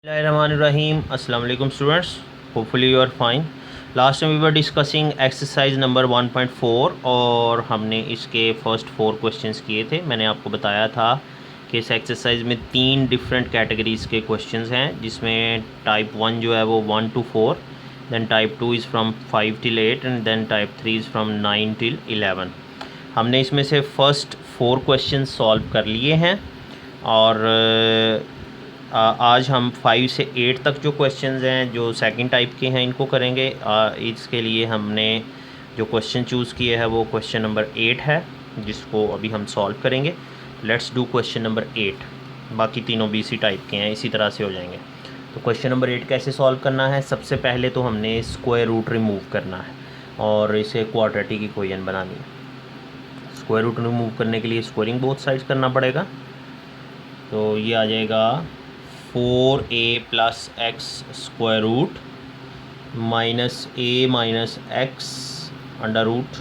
Bismillahirrahmanirrahim. Assalamu alaikum students. Hopefully you are fine. Last time we were discussing exercise number 1.4 और हमने इसके first 4 questions किए थे। मैंने आपको बताया था कि इस एक्सरसाइज में 3 डिफरेंट कैटेगरीज़ के क्वेश्चंस हैं, जिसमें टाइप 1 जो है वो 1 to 4, then type 2 is from 5 till 8 and then type 3 is from 9 till 11। हमने इसमें से फर्स्ट 4 क्वेश्चन सॉल्व कर लिए हैं और आज हम 5 से 8 तक जो क्वेश्चंस हैं जो सेकंड टाइप के हैं इनको करेंगे। इसके लिए हमने जो क्वेश्चन चूज़ किए है वो क्वेश्चन नंबर 8 है, जिसको अभी हम सॉल्व करेंगे। Let's do question number 8। बाकी तीनों भी इसी टाइप के हैं, इसी तरह से हो जाएंगे। तो क्वेश्चन नंबर 8 कैसे सॉल्व करना है? सबसे पहले तो हमने स्क्वायर रूट रिमूव करना है और इसे क्वाड्रेटिक इक्वेशन बनानी है। स्क्वायर रूट रिमूव करने के लिए स्क्वायरिंग बोथ साइड्स करना पड़ेगा। तो ये आ जाएगा 4a plus x square root minus a minus x under root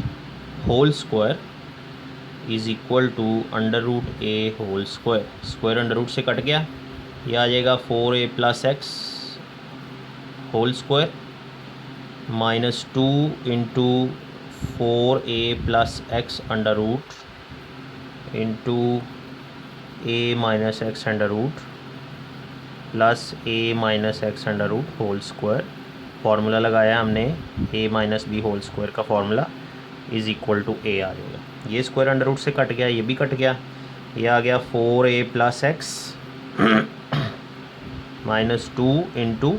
whole square is equal to under root a whole square. Square under root से कट गया, ये आ जाएगा 4a plus x whole square minus 2 into 4a plus x under root into a minus x under root plus a minus x under root whole square. Formula लगाया हमने a minus B whole square का formula is equal to a आ जाएगा। ये square under root से cut गया, ये भी cut गया, ये आ गया 4a plus x minus 2 into,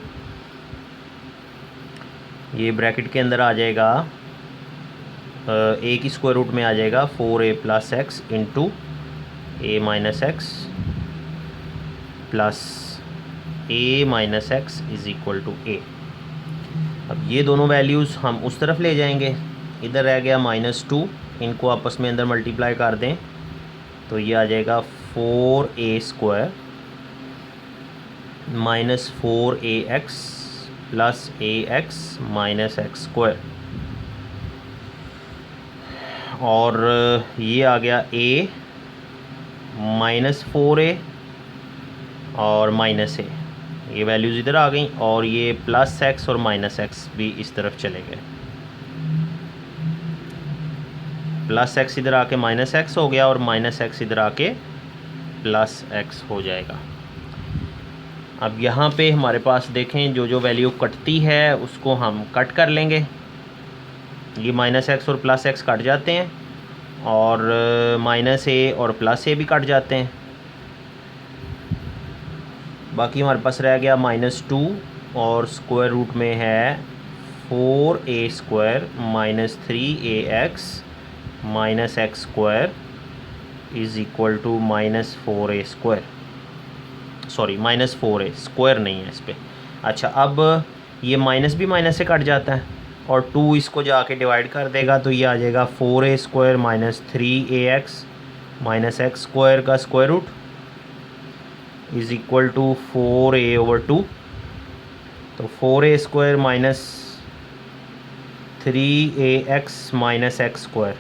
ये ब्रैकेट के अंदर आ जाएगा a की स्क्वायर रूट में आ जाएगा 4a plus x into a minus x plus a minus x is equal to a। अब ये दोनों वैल्यूज़ हम उस तरफ ले जाएंगे, इधर रह गया -2, इनको आपस में अंदर मल्टीप्लाई कर दें तो ये आ जाएगा 4a square minus 4ax plus ax minus x square, और ये आ गया a माइनस 4a और माइनस a, ये वैल्यूज़ इधर आ गई, और ये प्लस एक्स और माइनस एक्स भी इस तरफ चले गए। प्लस एक्स इधर आके माइनस एक्स हो गया और माइनस एक्स इधर आके प्लस एक्स हो जाएगा। अब यहाँ पे हमारे पास देखें जो जो वैल्यू कटती है उसको हम कट कर लेंगे। ये माइनस एक्स और प्लस एक्स कट जाते हैं और माइनस ए और प्लस ए भी कट जाते हैं। बाकी हमारे पास रह गया -2 और स्क्वायर रूट में है 4a square minus 3ax minus x square is equal to -4a square, sorry -4a square नहीं है इस पर। अच्छा, अब ये माइनस भी माइनस से कट जाता है और 2 इसको जाके डिवाइड कर देगा, तो ये आ जाएगा 4a square minus 3ax minus x square का square root is equal to 4a over 2। तो 4a square minus 3ax minus x square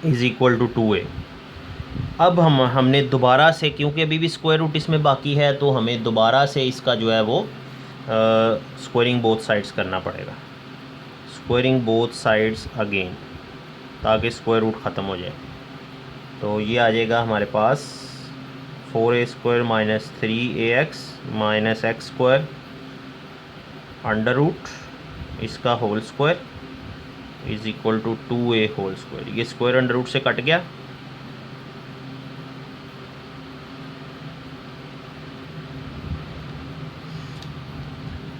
is equal to 2a। अब हमने दोबारा से, क्योंकि अभी भी स्क्वायर रूट इसमें बाकी है, तो हमें दोबारा से इसका जो है वो स्क्वायरिंग बोथ साइड्स करना पड़ेगा। स्क्वायरिंग बोथ साइड्स अगेन, ताकि स्क्वायर रूट ख़त्म हो जाए। तो ये आ जाएगा हमारे पास 4a square minus 3ax minus x square under root इसका whole square is equal to 2a whole square. ये स्क्वायर अंडर रूट से कट गया,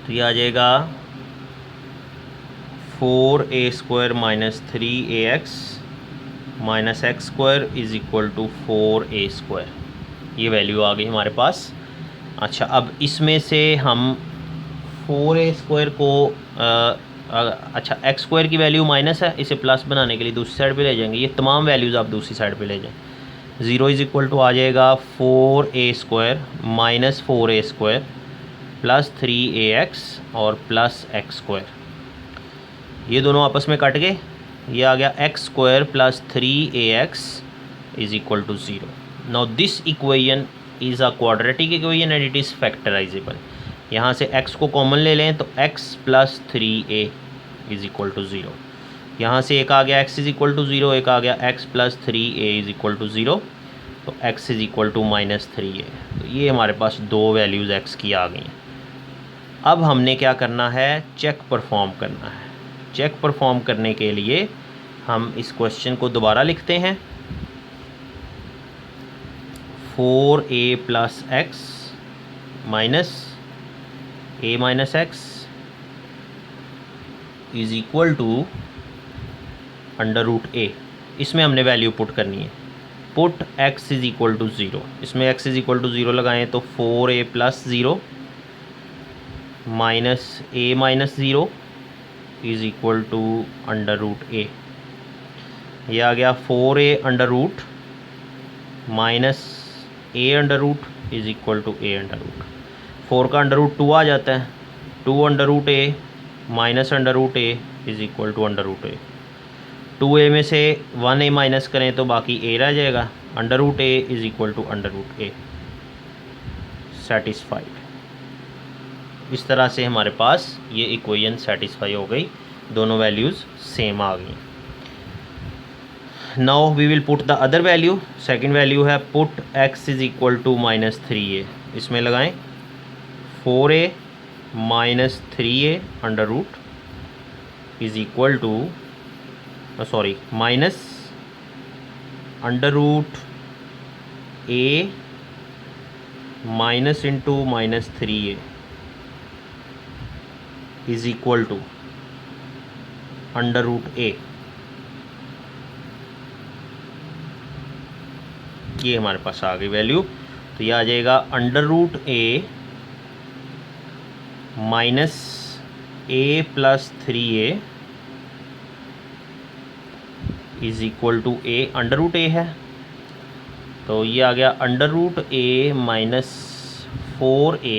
तो ये आ जाएगा 4a square minus 3ax minus x square is equal to 4a square. ये value आ गई हमारे पास। अच्छा, अब इसमें से हम 4a स्क्वायर को अच्छा, एक्स स्क्वायर की वैल्यू माइनस है, इसे प्लस बनाने के लिए दूसरी साइड पे ले जाएंगे। ये तमाम वैल्यूज़ आप दूसरी साइड पे ले जाएं। 0 इज़ इक्वल टू आ जाएगा 4a square minus 4a square plus 3ax और प्लस एक्स स्क्वायर, ये दोनों आपस में कट गए, ये आ गया x square plus 3ax is equal to 0। Now this equation is a quadratic equation and it is factorisable. यहाँ से x को कॉमन ले लें तो x plus 3a is equal to 0। यहाँ से एक आ गया x इज़ इक्वल टू 0, एक आ गया x plus 3a is equal to 0, तो x is equal to -3a। तो ये हमारे पास दो वैल्यूज़ x की आ गई। अब हमने क्या करना है, चेक परफॉर्म करना है। चेक परफॉर्म करने के लिए हम इस क्वेश्चन को दोबारा लिखते हैं। 4a plus x minus a minus x is equal to under root a। इसमें हमने वैल्यू पुट करनी है। Put x is equal to 0, इसमें x इज़ इक्वल टू 0 लगाएं तो 4a plus 0 minus a minus 0 is equal to under root a। यह आ गया 4a under root minus a under root is equal to a under root. 4 का under root 2 आ जाता है, 2 under root a minus under root a is equal to under root a। 2a में से 1a minus करें तो बाकी a रह जाएगा। Under root a is equal to under root a। Satisfied. इस तरह से हमारे पास ये इक्वेशन सेटिस्फाई हो गई, दोनों वैल्यूज़ सेम आ गई। Now we will put the other value. Second value है put x is equal to -3a। इसमें लगाएं 4a minus 3a under root is equal to minus under root a minus into -3a is equal to under root a। ये हमारे पास आ गई value. तो ये आ जाएगा under root a minus a plus 3a is equal to a। Under root a है तो ये आ गया under root a minus 4a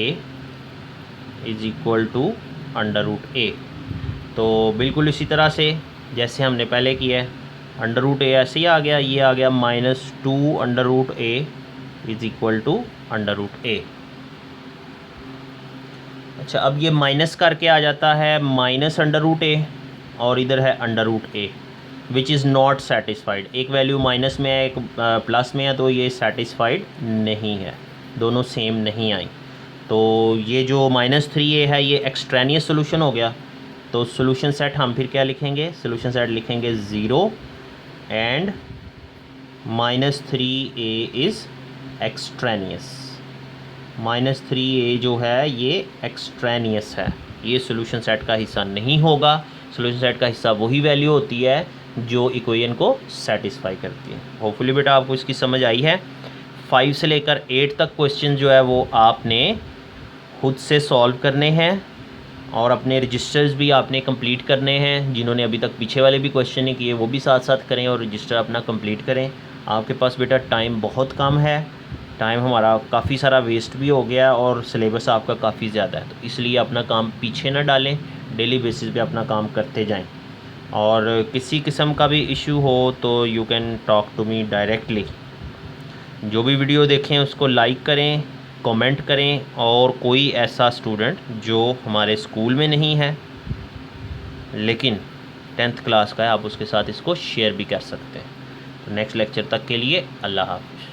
is equal to under root a। तो बिल्कुल इसी तरह से जैसे हमने पहले किया है, अंडर रूट a ऐसे ही आ गया, ये आ गया -2 under root a is equal to under root a। अच्छा, अब ये माइनस करके आ जाता है माइनस अंडर रूट a और इधर है under root a which is not satisfied. एक वैल्यू माइनस में है, एक प्लस में है, तो ये सेटिस्फाइड नहीं है, दोनों सेम नहीं आई। तो ये जो -3a है ये एक्सट्रेनियस सोल्यूशन हो गया। तो सोल्यूशन सेट हम फिर क्या लिखेंगे, सोल्यूशन सेट लिखेंगे 0 and -3a is extraneous. -3a जो है ये एक्सट्रेनियस है, ये सोल्यूशन सेट का हिस्सा नहीं होगा। सोल्यूशन सेट का हिस्सा वही वैल्यू होती है जो इक्वेशन को सेटिस्फाई करती है। होपफुली बेटा आपको इसकी समझ आई है। 5 से लेकर 8 तक क्वेश्चन जो है वो आपने खुद से सॉल्व करने हैं और अपने रजिस्टर्स भी आपने कंप्लीट करने हैं। जिन्होंने अभी तक पीछे वाले भी क्वेश्चन नहीं किए वो भी साथ साथ करें और रजिस्टर अपना कंप्लीट करें। आपके पास बेटा टाइम बहुत कम है, टाइम हमारा काफ़ी सारा वेस्ट भी हो गया और सिलेबस आपका काफ़ी ज़्यादा है, तो इसलिए अपना काम पीछे ना डालें, डेली बेसिस पे अपना काम करते जाएं। और किसी किस्म का भी इशू हो तो you can talk to me directly. जो भी वीडियो देखें उसको लाइक करें, कमेंट करें, और कोई ऐसा स्टूडेंट जो हमारे स्कूल में नहीं है लेकिन 10th क्लास का है, आप उसके साथ इसको शेयर भी कर सकते हैं। तो नेक्स्ट लेक्चर तक के लिए अल्लाह हाफ़िज़।